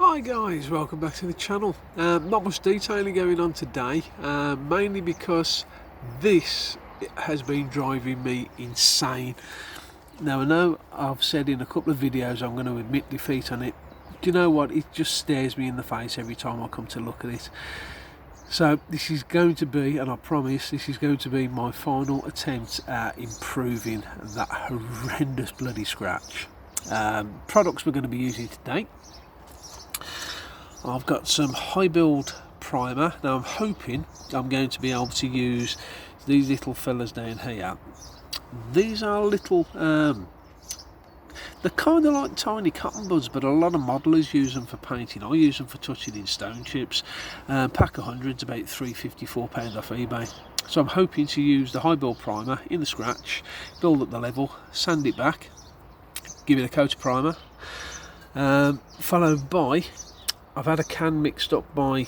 Hi guys, welcome back to the channel. Not much detailing going on today, mainly because this has been driving me insane. Now I know I've said in a couple of videos I'm going to admit defeat on it. Do you know what? It just stares me in the face every time I come to look at it. So this is going to be, and I promise, this is going to be my final attempt at improving that horrendous bloody scratch. Products we're going to be using today. I've got some high build primer. Now I'm hoping I'm going to be able to use these little fellas down here. These are little, they're kind of like tiny cotton buds, but a lot of modelers use them for painting. I use them for touching in stone chips. Pack of hundreds, about £3.54 off eBay. So I'm hoping to use the high build primer in the scratch, build up the level, sand it back, give it a coat of primer, followed by, I've had a can mixed up by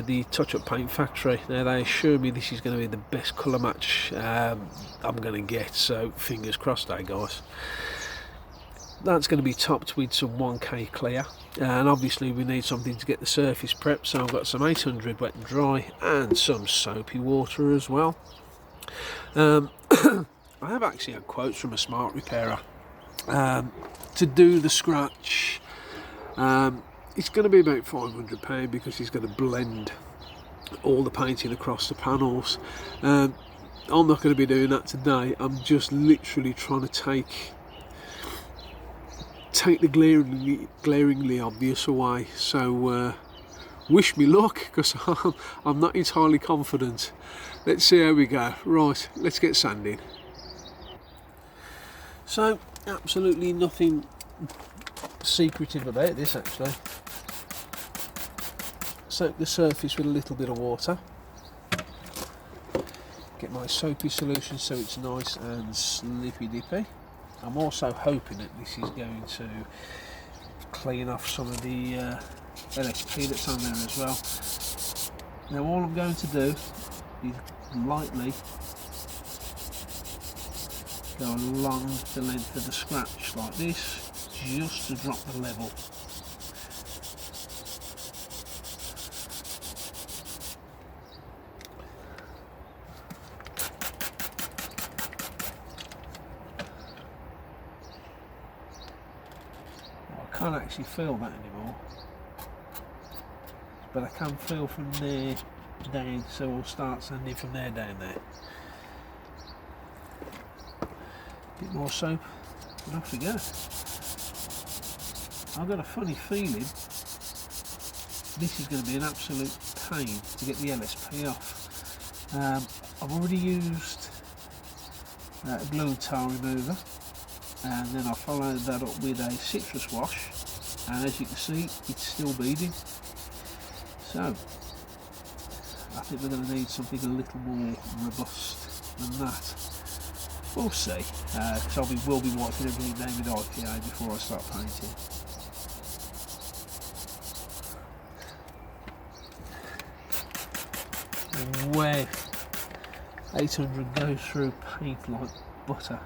the Touch Up Paint Factory. Now they assure me this is going to be the best colour match I'm going to get, so fingers crossed there guys. That's going to be topped with some 1K clear, and obviously we need something to get the surface prepped, so I've got some 800 wet and dry and some soapy water as well. I have actually had quotes from a smart repairer to do the scratch. It's going to be about £500 because he's going to blend all the painting across the panels. I'm not going to be doing that today. I'm just literally trying to take the glaringly obvious away. So wish me luck, because I'm not entirely confident. Let's see how we go. Right, let's get sanding. So absolutely nothing secretive about this actually. Soak the surface with a little bit of water, get my soapy solution so it's nice and slippy dippy. I'm also hoping that this is going to clean off some of the LSP that's on there as well. Now all I'm going to do is lightly go along the length of the scratch like this, just to drop the level. I can't actually feel that anymore, but I can feel from there down, so we'll start sanding from there down there. Bit more soap and off we go. I've got a funny feeling this is going to be an absolute pain to get the LSP off. I've already used a glue and tar remover, and then I followed that up with a citrus wash, and as you can see it's still beading. So I think we're going to need something a little more robust than that. We'll see, because will be wiping everything down with IPA before I start painting. And where 800 goes through paint like butter.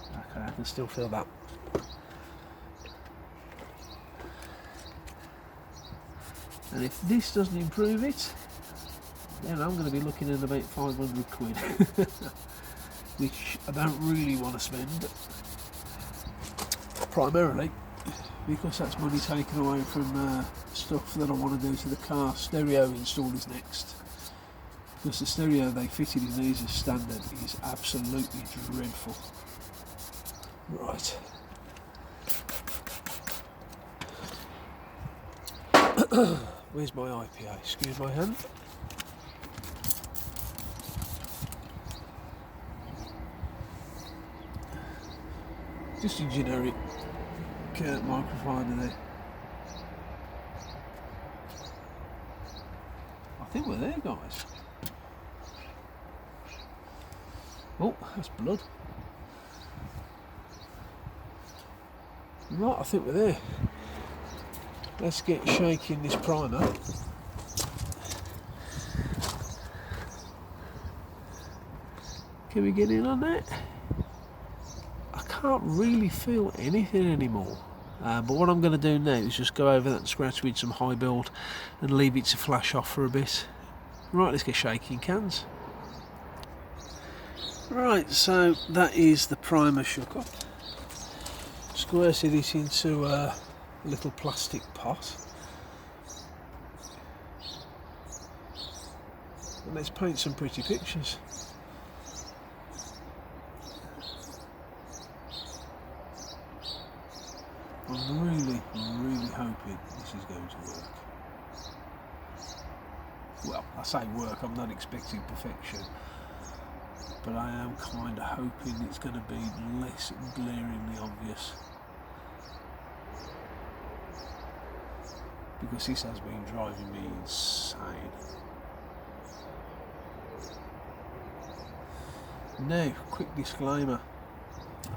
Okay, I can still feel that. And if this doesn't improve it, then I'm going to be looking at about 500 quid, which I don't really want to spend, primarily because that's money taken away from stuff that I want to do to the car. Stereo install is next, because the stereo they fitted in these as standard is absolutely dreadful. Right. Where's my IPA? Excuse my hand. Just a generic microfiber there. I think we're there, guys. Oh, that's blood. Right, I think we're there. Let's get shaking this primer. Can we get in on that? I can't really feel anything anymore. But what I'm going to do now is just go over that scratch with some high build and leave it to flash off for a bit. Right, let's get shaking cans. Right, so that is the primer shook up. Squirted it into a little plastic pot. And let's paint some pretty pictures. I'm really hoping this is going to work. Well, I say work, I'm not expecting perfection, but I am kind of hoping it's going to be less glaringly obvious, because this has been driving me insane. Now, quick disclaimer,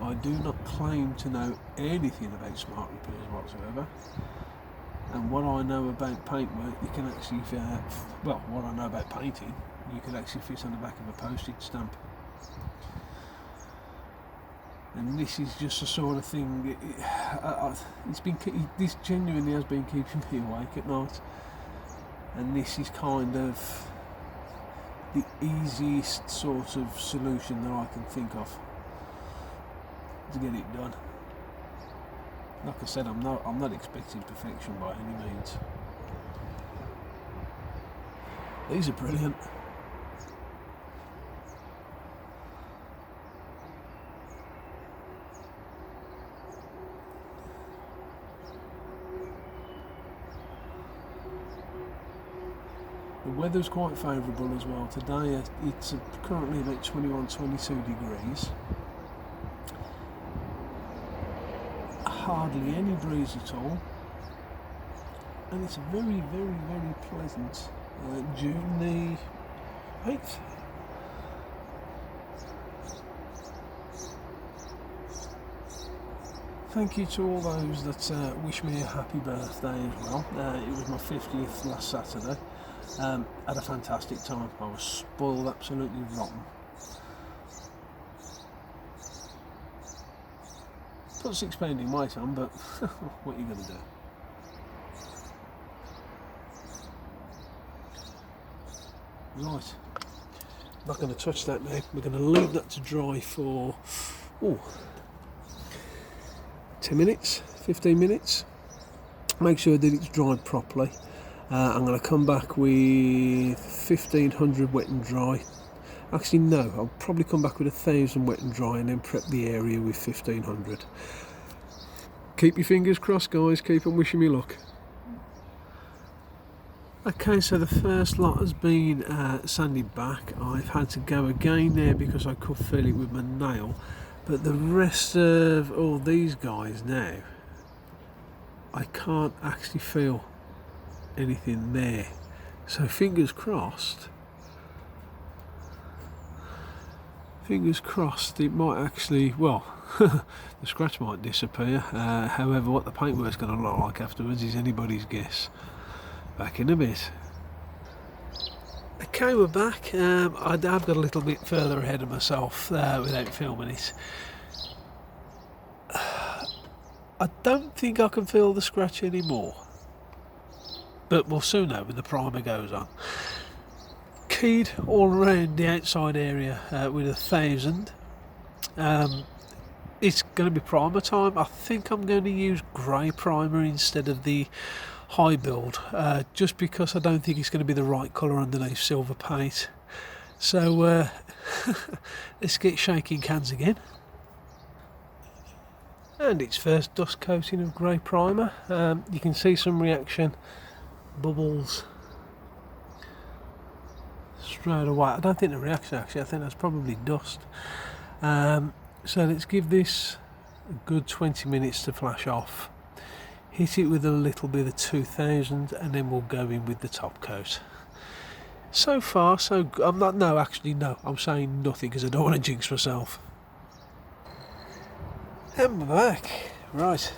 I do not claim to know anything about smart repairs whatsoever, and what I know about paintwork, you can actually, what I know about painting, you can actually fit on the back of a postage stamp. And this is just the sort of thing, this genuinely has been keeping me awake at night, and this is kind of the easiest sort of solution that I can think of to get it done. Like I said, I'm not expecting perfection by any means. These are brilliant. The weather's quite favourable as well. Today it's currently about 21-22 degrees. Hardly any breeze at all, and it's very pleasant June the 8th. Thank you to all those that wish me a happy birthday as well. It was my 50th last Saturday. Had a fantastic time. I was spoiled absolutely rotten. Put £6 in weight on, but what are you going to do? Right, not going to touch that now. We're going to leave that to dry for 10 minutes, 15 minutes. Make sure that it's dried properly. I'm going to come back with 1500 wet and dry. Actually no, I'll probably come back with 1000 wet and dry and then prep the area with 1500. Keep your fingers crossed, guys, keep on wishing me luck. Okay, so the first lot has been sanded back. I've had to go again there because I could feel it with my nail, but the rest of all these guys now, I can't actually feel anything there. So fingers crossed, it might actually, well, the scratch might disappear. However, what the paintwork's going to look like afterwards is anybody's guess. Back in a bit. Okay, we're back. I've got a little bit further ahead of myself without filming it. I don't think I can feel the scratch anymore, but we'll soon know when the primer goes on. Keyed all around the outside area with 1000. It's going to be primer time. I think I'm going to use grey primer instead of the high build, just because I don't think it's going to be the right colour underneath silver paint. So let's get shaking cans again. And it's first dust coating of grey primer. You can see some reaction bubbles straight away. I don't think the reaction, actually, I think that's probably dust. So let's give this a good 20 minutes to flash off. Hit it with a little bit of 2000 and then we'll go in with the top coat. So far so good. I'm saying nothing because I don't want to jinx myself. And we're back. Right,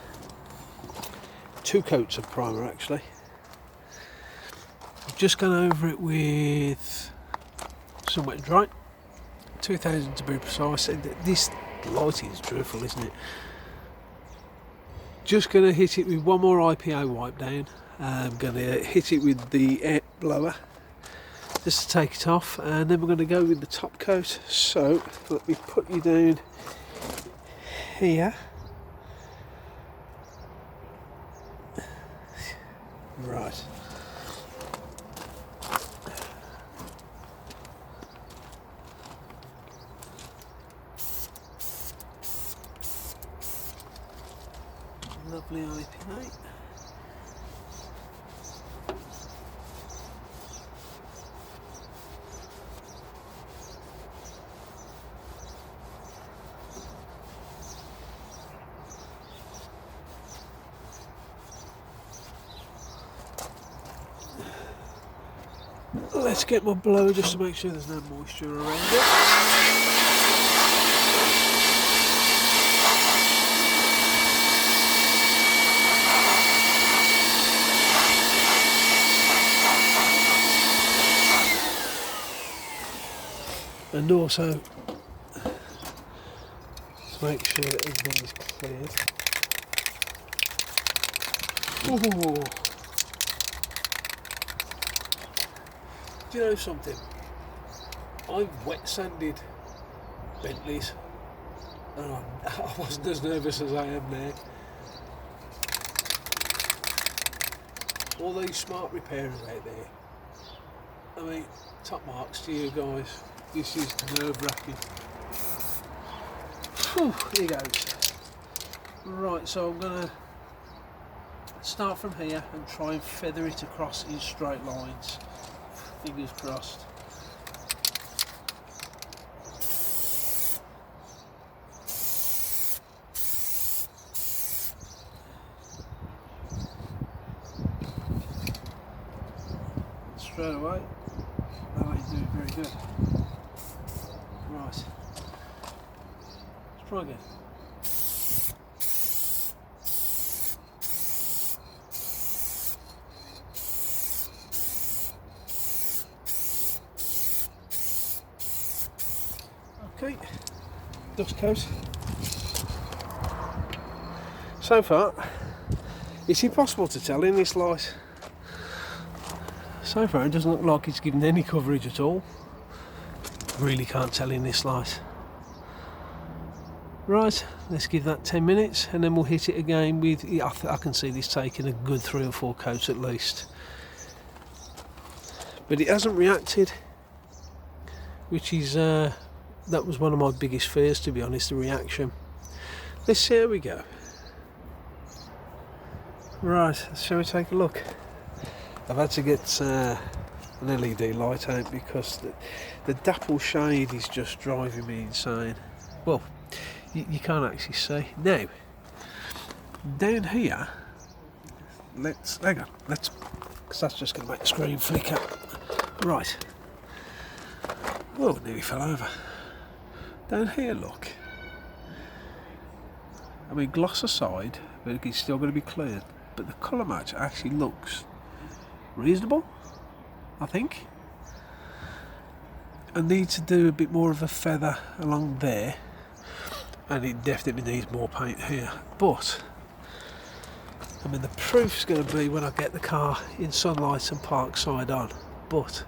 2 coats of primer actually. I've just gone over it with some wet and dry, 2000 to be precise. lighting is dreadful, isn't it? Just going to hit it with one more IPA wipe down. I'm going to hit it with the air blower just to take it off, and then we're going to go with the top coat. So let me put you down here. Right. Lovely IPA. Let's get my blower just to make sure there's no moisture around it. And also to make sure that everything is cleared. Ooh. Do you know something? I've wet sanded Bentleys and I wasn't as nervous as I am now. All these smart repairers out there, I mean, top marks to you guys. This is nerve-wracking. Here goes. Right, so I'm going to start from here and try and feather it across in straight lines. Fingers crossed. Straight away. That ain't doing very good. Right. Let's try again. Okay, dust coat. So far, it's impossible to tell in this light. So far, it doesn't look like it's given any coverage at all. Really can't tell in this light. Right, let's give that 10 minutes and then we'll hit it again with, I can see this taking a good 3 or 4 coats at least. But it hasn't reacted, which is, that was one of my biggest fears, to be honest, the reaction. Let's see how we go. Right, shall we take a look? I've had to get an LED light out because the dapple shade is just driving me insane. Well, you can't actually see. Now, down here, hang on, because that's just going to make the screen flicker. Right. Whoa, nearly fell over. Down here, look. I mean, gloss aside, but it's still going to be cleared. But the colour match actually looks reasonable, I think. I need to do a bit more of a feather along there, and it definitely needs more paint here. But I mean, the proof's going to be when I get the car in sunlight and park side on. But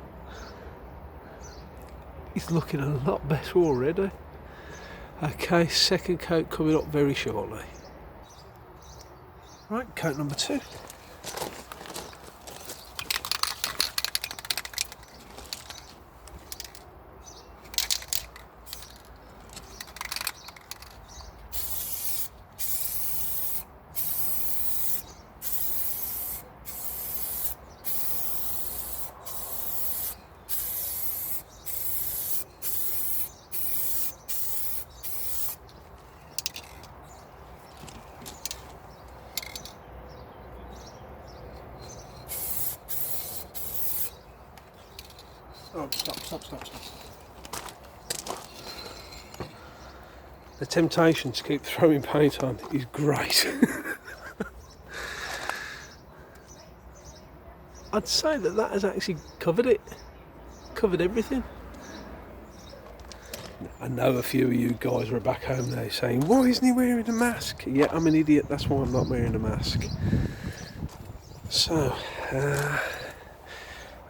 it's looking a lot better already. Okay, second coat coming up very shortly. Right, coat number 2. Oh, stop. The temptation to keep throwing paint on is great. I'd say that has actually covered it. Covered everything. I know a few of you guys are back home now saying, why isn't he wearing a mask? Yeah, I'm an idiot, that's why I'm not wearing a mask. So,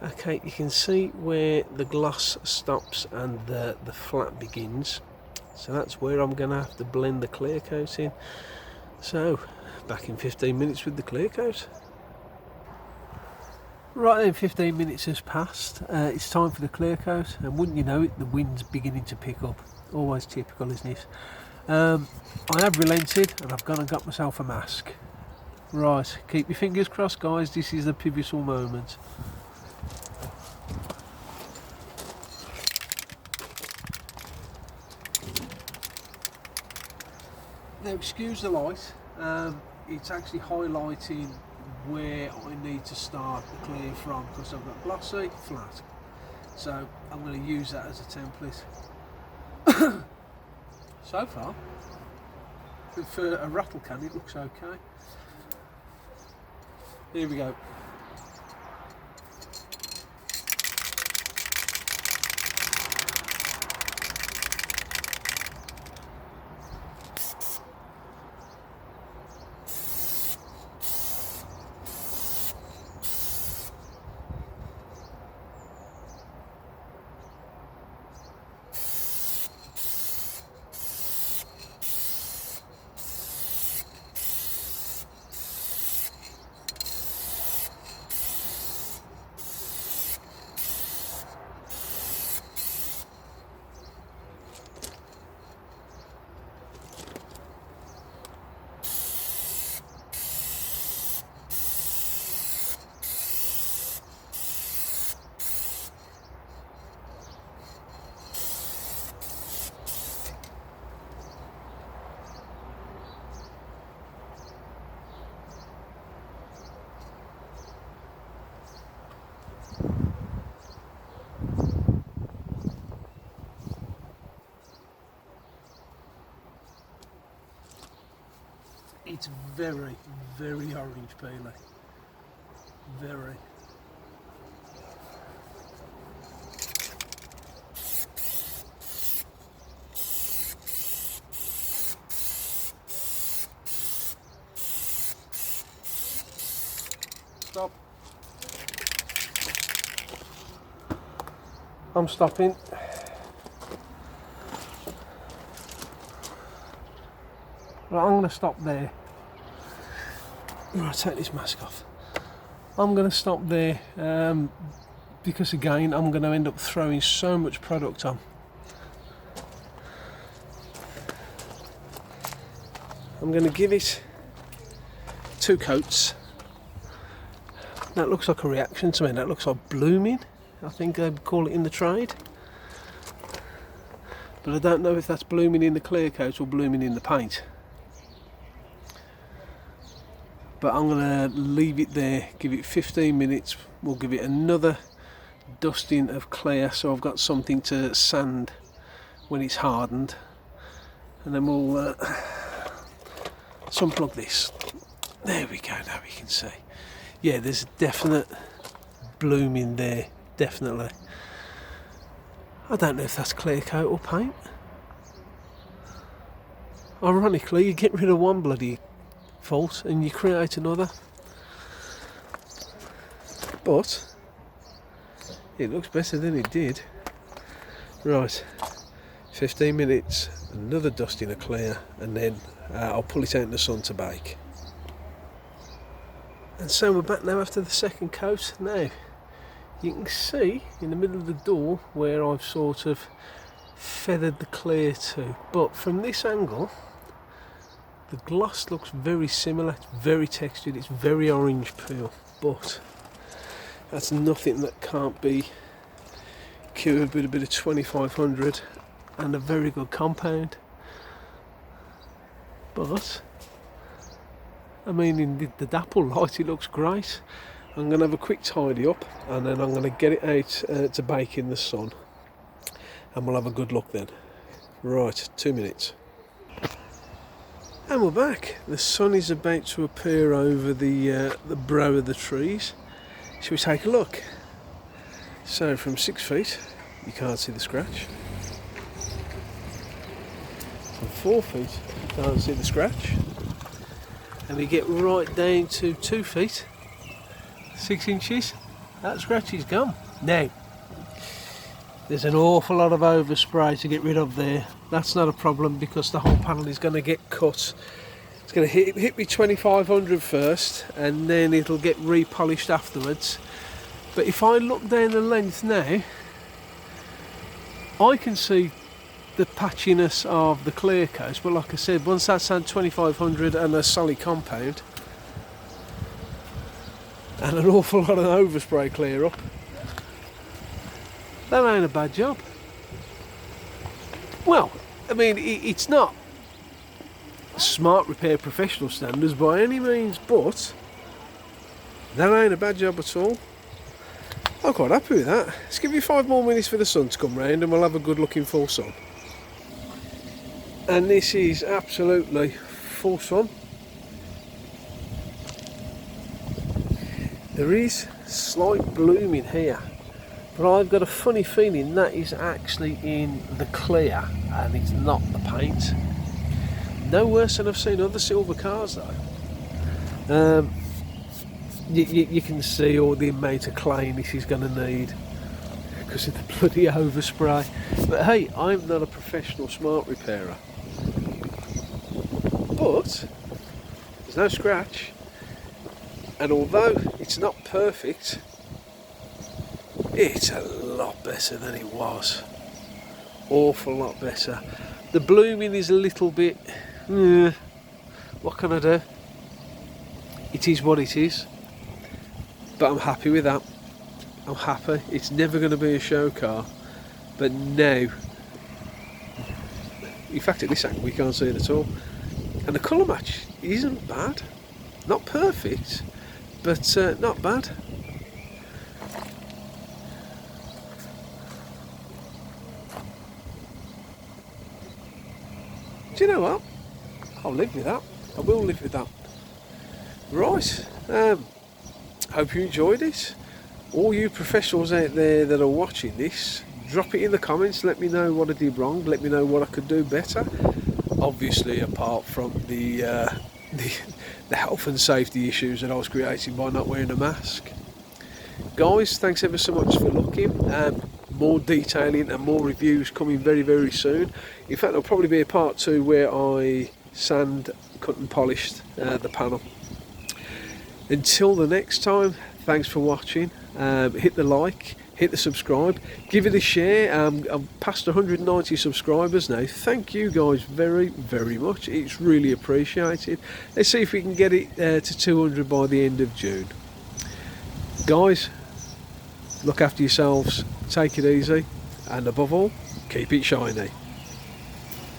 okay, you can see where the gloss stops and the flat begins. So that's where I'm going to have to blend the clear coat in. So, back in 15 minutes with the clear coat. Right then, 15 minutes has passed. It's time for the clear coat, and wouldn't you know it, the wind's beginning to pick up. Always typical, isn't it? I have relented and I've gone and got myself a mask. Right, keep your fingers crossed, guys, this is the pivotal moment. Now, excuse the light, it's actually highlighting where I need to start the clear from, because I've got glossy, flat. So I'm going to use that as a template. So far, for a rattle can, it looks okay. Here we go. It's very, very orange peeler. Very. Stop. I'm stopping. Right, I'm going to stop there. Right, take this mask off. I'm going to stop there because again I'm going to end up throwing so much product on. I'm going to give it 2 coats. That looks like a reaction to me. That looks like blooming, I think they'd call it in the trade. But I don't know if that's blooming in the clear coat or blooming in the paint. But I'm going to leave it there, give it 15 minutes, we'll give it another dusting of clear so I've got something to sand when it's hardened, and then we'll unplug this. There we go, now we can see. Yeah, there's a definite bloom in there, definitely. I don't know if that's clear coat or paint. Ironically, you get rid of one bloody fault and you create another, but it looks better than it did. Right, 15 minutes, another dusting of clear, and then I'll pull it out in the sun to bake. And so we're back now after the second coat. Now you can see in the middle of the door where I've sort of feathered the clear to, but from this angle the gloss looks very similar. It's very textured, it's very orange peel, but that's nothing that can't be cured with a bit of 2500 and a very good compound. But I mean, in the dapple light it looks great. I'm going to have a quick tidy up and then I'm going to get it out to bake in the sun, and we'll have a good look then. Right, 2 minutes. And we're back. The sun is about to appear over the brow of the trees. Shall we take a look? So from 6 feet, you can't see the scratch. 4 feet, can't see the scratch. And we get right down to 2 feet, 6 inches, that scratch is gone. Now, there's an awful lot of overspray to get rid of there. That's not a problem because the whole panel is going to get cut. It's going to hit me 2500 first and then it'll get repolished afterwards. But if I look down the length now, I can see the patchiness of the clear coat, but like I said, once that's had 2500 and a solid compound and an awful lot of overspray clear up, that ain't a bad job. Well, I mean, it's not smart repair professional standards by any means, but that ain't a bad job at all. I'm quite happy with that. Let's give you 5 more minutes for the sun to come round and we'll have a good looking full sun. And this is absolutely full sun. There is slight blooming here, but I've got a funny feeling that is actually in the clear and it's not the paint. No worse than I've seen other silver cars though. You can see all the amount of clay this is going to need because of the bloody overspray. But hey, I'm not a professional smart repairer. But there's no scratch, and although it's not perfect, it's a lot better than it was. Awful lot better. The blooming is a little bit, what can I do? It is what it is. But I'm happy with that. I'm happy. It's never going to be a show car. But now, in fact at this angle we can't see it at all. And the colour match isn't bad. Not perfect, but not bad. Do you know what? I'll live with that. I will live with that. Right. Hope you enjoyed it. All you professionals out there that are watching this, drop it in the comments, let me know what I did wrong, let me know what I could do better. Obviously apart from the health and safety issues that I was creating by not wearing a mask. Guys, thanks ever so much for looking. More detailing and more reviews coming very, very soon. In fact, there'll probably be a part 2 where I sand, cut and polished the panel. Until the next time, thanks for watching. Hit the like, hit the subscribe, give it a share. I'm past 190 subscribers now. Thank you guys very, very much. It's really appreciated. Let's see if we can get it to 200 by the end of June. Guys, look after yourselves, take it easy, and above all, keep it shiny.